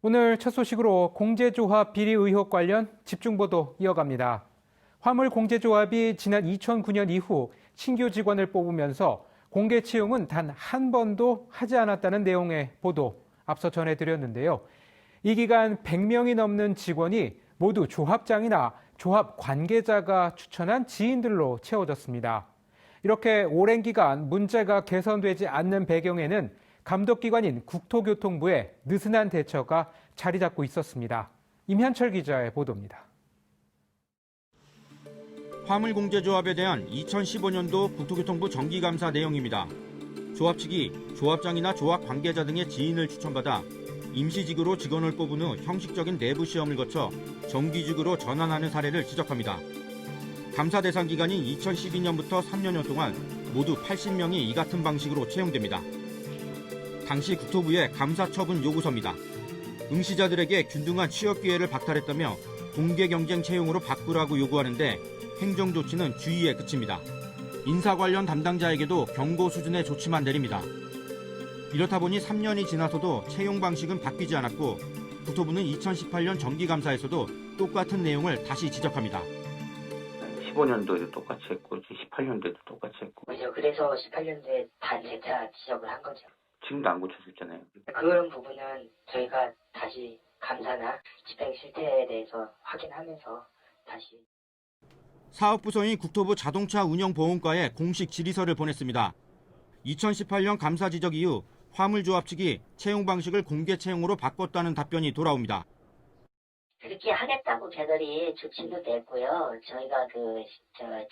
오늘 첫 소식으로 공제조합 비리 의혹 관련 집중보도 이어갑니다. 화물공제조합이 지난 2009년 이후 신규 직원을 뽑으면서 공개 채용은 단 한 번도 하지 않았다는 내용의 보도 앞서 전해드렸는데요. 이 기간 100명이 넘는 직원이 모두 조합장이나 조합 관계자가 추천한 지인들로 채워졌습니다. 이렇게 오랜 기간 문제가 개선되지 않는 배경에는 감독기관인 국토교통부의 느슨한 대처가 자리 잡고 있었습니다. 임현철 기자의 보도입니다. 화물공제조합에 대한 2015년도 국토교통부 정기감사 내용입니다. 조합 측이 조합장이나 조합 관계자 등의 지인을 추천받아 임시직으로 직원을 뽑은 후 형식적인 내부 시험을 거쳐 정규직으로 전환하는 사례를 지적합니다. 감사 대상 기간인 2012년부터 3년여 동안 모두 80명이 이 같은 방식으로 채용됩니다. 당시 국토부의 감사 처분 요구서입니다. 응시자들에게 균등한 취업 기회를 박탈했다며 공개 경쟁 채용으로 바꾸라고 요구하는데 행정 조치는 주의에 그칩니다. 인사 관련 담당자에게도 경고 수준의 조치만 내립니다. 이렇다 보니 3년이 지나서도 채용 방식은 바뀌지 않았고 국토부는 2018년 정기감사에서도 똑같은 내용을 다시 지적합니다. 15년도에도 똑같이 했고 18년도에도 똑같이 했고. 그래서 18년도에 반 재차 지적을 한 거죠. 지금도 안 고쳐졌잖아요. 그런 부분은 저희가 다시 감사나 집행 실태에 대해서 확인하면서 다시. 사업부서인 국토부 자동차운영보험과에 공식 질의서를 보냈습니다. 2018년 감사 지적 이후 화물조합 측이 채용 방식을 공개 채용으로 바꿨다는 답변이 돌아옵니다. 그렇게 하겠다고 걔들이 조치도 냈고요. 저희가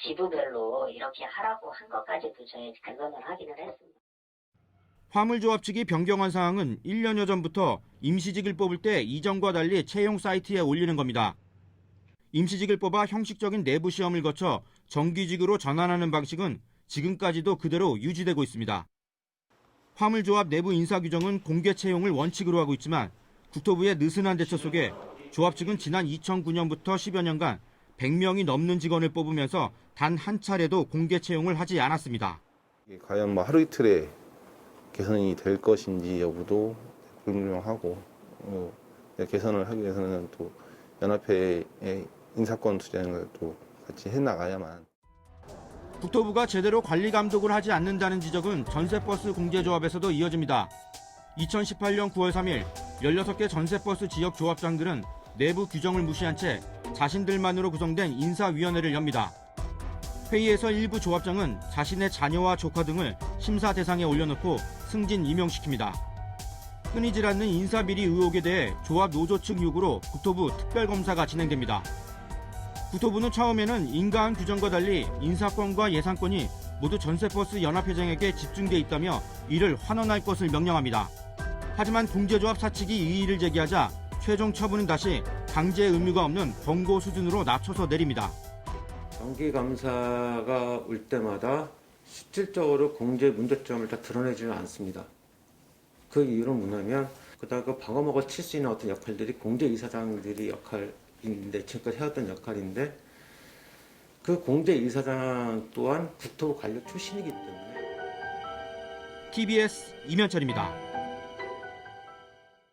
지부별로 이렇게 하라고 한 것까지도 저희 그거는 확인을 했습니다. 화물조합 측이 변경한 사항은 1년여 전부터 임시직을 뽑을 때 이전과 달리 채용 사이트에 올리는 겁니다. 임시직을 뽑아 형식적인 내부 시험을 거쳐 정규직으로 전환하는 방식은 지금까지도 그대로 유지되고 있습니다. 화물조합 내부 인사 규정은 공개 채용을 원칙으로 하고 있지만 국토부의 느슨한 대처 속에 조합 측은 지난 2009년부터 10여 년간 100명이 넘는 직원을 뽑으면서 단 한 차례도 공개 채용을 하지 않았습니다. 과연 하루 이틀에 개선이 될 것인지 여부도 불명하고 개선을 하기 위해서는 또 연합회의 인사권 투쟁을 또 같이 해나가야만. 국토부가 제대로 관리 감독을 하지 않는다는 지적은 전세버스 공제조합에서도 이어집니다. 2018년 9월 3일 16개 전세버스 지역 조합장들은 내부 규정을 무시한 채 자신들만으로 구성된 인사위원회를 엽니다. 회의에서 일부 조합장은 자신의 자녀와 조카 등을 심사 대상에 올려놓고 승진 임용시킵니다. 끊이질 않는 인사비리 의혹에 대해 조합 노조 측 요구로 국토부 특별검사가 진행됩니다. 국토부는 처음에는 인가한 규정과 달리 인사권과 예산권이 모두 전세버스 연합회장에게 집중돼 있다며 이를 환원할 것을 명령합니다. 하지만 공제조합 사측이 이의를 제기하자 최종 처분은 다시 강제 의무가 없는 권고 수준으로 낮춰서 내립니다. 정기감사가 올 때마다 실질적으로 공제 문제점을 다 드러내지는 않습니다. 그 이유는 뭐냐면 그다가 방어막을 칠 수 있는 어떤 역할들이 공제이사장들이 역할인데 지금까지 해왔던 역할인데 그 공제이사장 또한 국토부 관료 출신이기 때문에. TBS 임현철입니다.